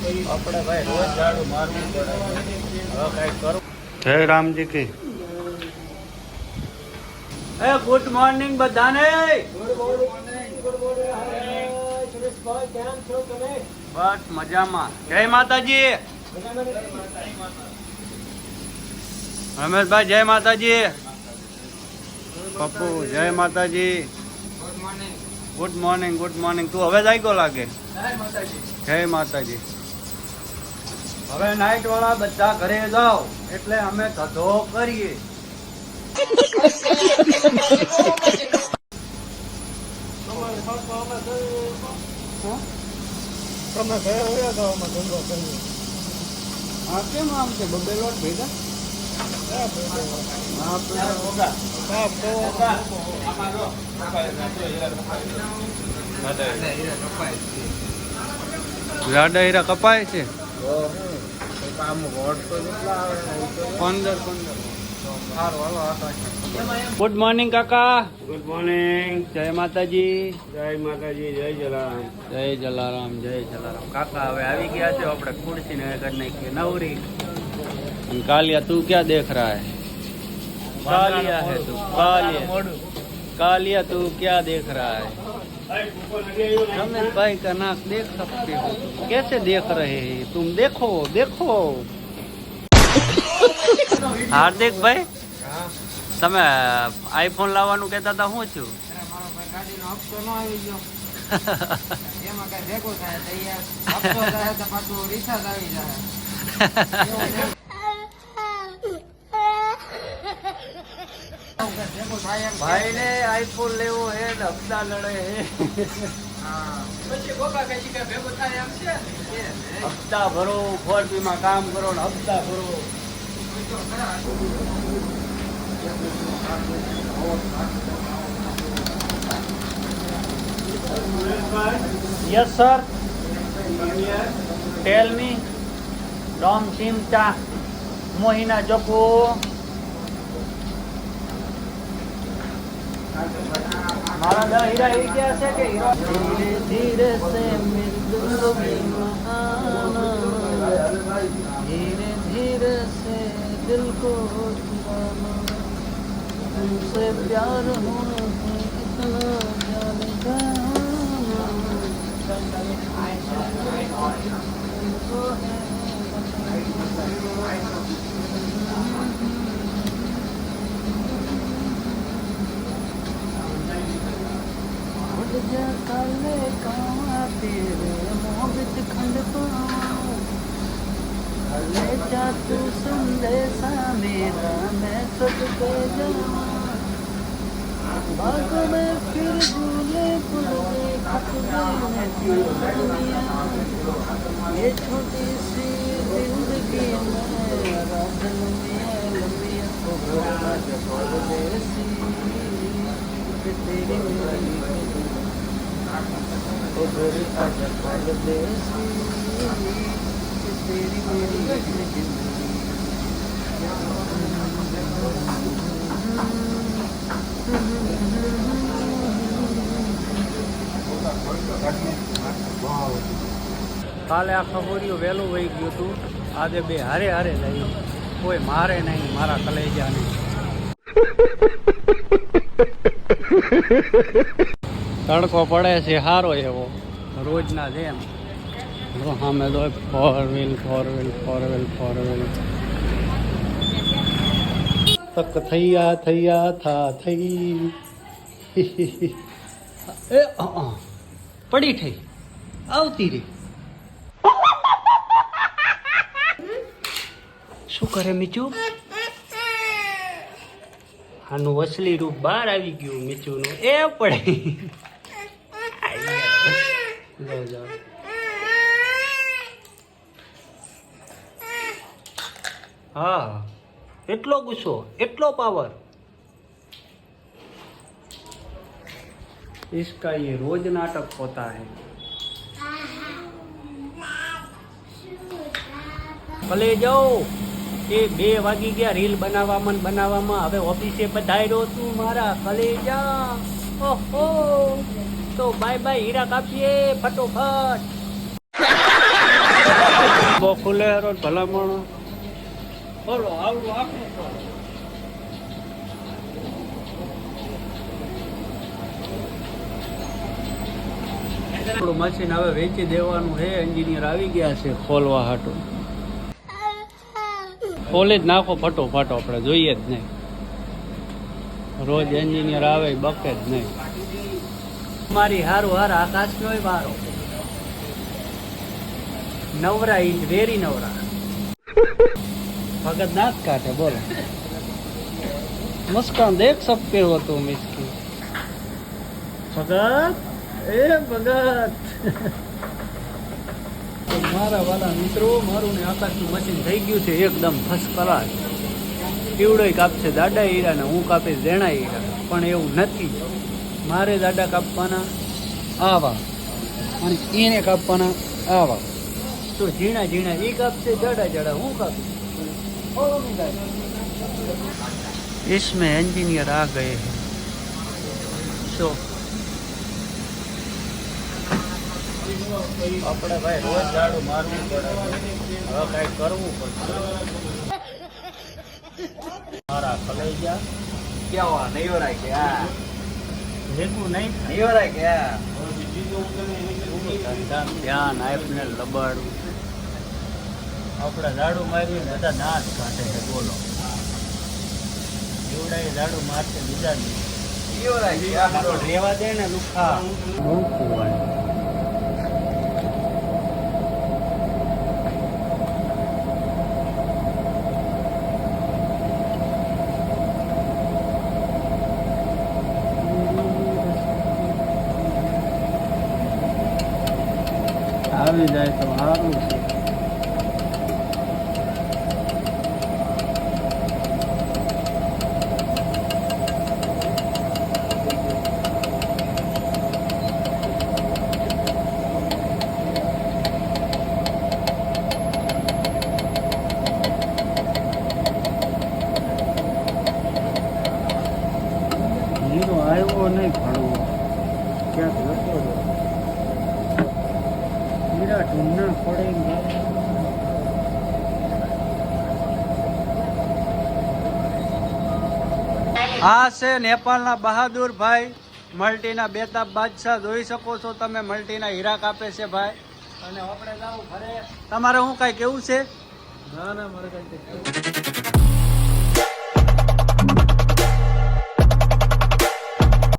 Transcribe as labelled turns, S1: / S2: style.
S1: આપણે ભાઈ રોજ ઝાડુ મારવું પડે, હવે કઈ કરું.
S2: જય રામજી કી.
S1: એ ગુડ મોર્નિંગ બધાને. બસ મજામાં. જય માતાજી. રમેશભાઈ જય માતાજી. પપ્પુ જય માતાજી. Good morning good morning. તું હવે જાગ્યો લાગે. જય માતાજી. હવે નાઈટ વાળા બધા ઘરે જાઓ એટલે અમે ધંધો કરીએ.
S2: તમે ઘરે હોય તો અમે ધંધો કરીએ.
S1: હા કેમ આમ છે બબે લોટ ભેગા? જાડા હીરા કપાય છે. 15. ગુડ મોર્નિંગ કાકા.
S2: Good morning.
S1: જય માતાજી.
S2: જય માતાજી. જય જલારામ.
S1: જય જલારામ. જય જલારામ. કાકા હવે આવી ગયા છે. આપણે ખુરશી ને કરી નાખીએ નવરી. અને કાલિયા તું ક્યાં દેખ રહા હે? कालिया है तू. कालिया तू क्या देख रहा है? रमेश भाई का नाक देख सकते हो. कैसे देख रहे हैं तुम? देखो देखो. हार्दिक भाई તમે આઈફોન લાવવાનું કહેતા હતા. હું છું ભાઈ ને આઈફોન લેવો હે ને હપ્તા લડે હે. હપ્તા ભરો, 4P માં કામ કરો ને હપ્તા ભરો. Yes sir. Tell me. Dom Simta Mohina Joko. मारा दा हीरा ही क्या से के हीरा धीरे धीरे से मिल धीरे धीरे से दिल को चुराना तुमसे प्यार होना इतना काले कावा तेरे मोह बिच खंड पाले जा तू संदेशा मेरा मैं सब के जाऊं बाग में फिर झूले पुरले खत गए दुनिया ये छोटी सी जिंदगी में राधन में लंबी तो भरना जब देसी तेरी मेरी तो तेरी आजा परदेसी तेरी मेरी जिंदगी. કાલે આ ખબરિયું વહેલું વહી ગયું હતું. આજે બે હારે હારે લઈ કોઈ મારે નહીં મારા કલેજાને. તડકો પડે છે સારો એવો રોજના જેમ. સામે તો 4 વ્હીલ તક થૈયા થૈયા થા થઈ એ પડી થઈ આવતી રે. શું કરે મીચું? આનું અસલી રૂપ બહાર આવી ગયું મીચુનું. એ પડે જાઓ. હા એટલો ગુસ્સો, એટલો પાવર. इसका ये रोज नाटक होता है. ભલે જાઓ એ 2 વાગી ગયા. રીલ બનાવવામાં હવે ઓફિસે પધાર્યો તું મારા કલેજા. ઓહો તો બાય બાય હીરા કાપીએ ફટોફટ. બહુ ખુલ્લે હેરો ભલામણ બોલો આવડું આખું કરો. આપણું મશીન હવે વેચી દેવાનું છે. એન્જિનિયર આવી ગયા છે ખોલવા હાટું. ખોલી જ નાખો ફટોફટ, આપણે જોઈએ જ નહીં. રોજ એન્જિનિયર આવે બકે જ નહીં. મારી હારું હાર આકાશ નો વારો. નવરા ઇઝ વેરી નવરા. ભગત નાક કાઢે બોલો. મુસ્કાન દેખ સકતે હો તુમ इसकी. ભગત એ ભગત. મારા વાલા મિત્રો, મારું ને આકાશનું મશીન થઈ ગયું છે એકદમ ફર્સ્ટ ક્લાસ. પીવડોય કાપશે દાડા હીરા ને હું કાપીશ દેણા હીરા. પણ એવું નથી. મારે દાડા કાપવાના આવા અને એને કાપવાના આવા. તો ઝીણા ઝીણા એ કાપશે, જાડા જાડા હું કાપીશ. इसमें इंजीनियर आ गए हैं. तो આપણે ભાઈ રોજ ઝાડુ મારવું પડે. હવે કઈ કરવું પડશે. મારા ખલાઈ ગયા
S3: क्या हुआ नहीं हो रहा है क्या
S1: ભેગું નહીં
S3: नहीं हो रहा है क्या
S1: ધ્યાન આપને લબાડું. આપણે ઝાડુ મારીએ બધા દાંત કાઢે છે બોલો. એવડાય ઝાડુ મારશે બીજા
S3: नहीं हो रहा है क्या
S1: તો રેવા દે ને લુખા. આવી જાય તો સારું છે. હીરો આવ્યો નહીં ભણવો, ક્યાંક જતો રહ્યો. હીરા ઢૂંઢના પડે. આ છે નેપાળના બહાદુર ભાઈ, મલ્ટીના બેતાબ બાદશાહ. જોઈ શકો છો તમે, મલ્ટીના હીરા કાપે છે ભાઈ. અને આપણે જાવું ઘરે. તમારે શું કાંઈ કેવું છે?
S2: ના ના મારે કઈ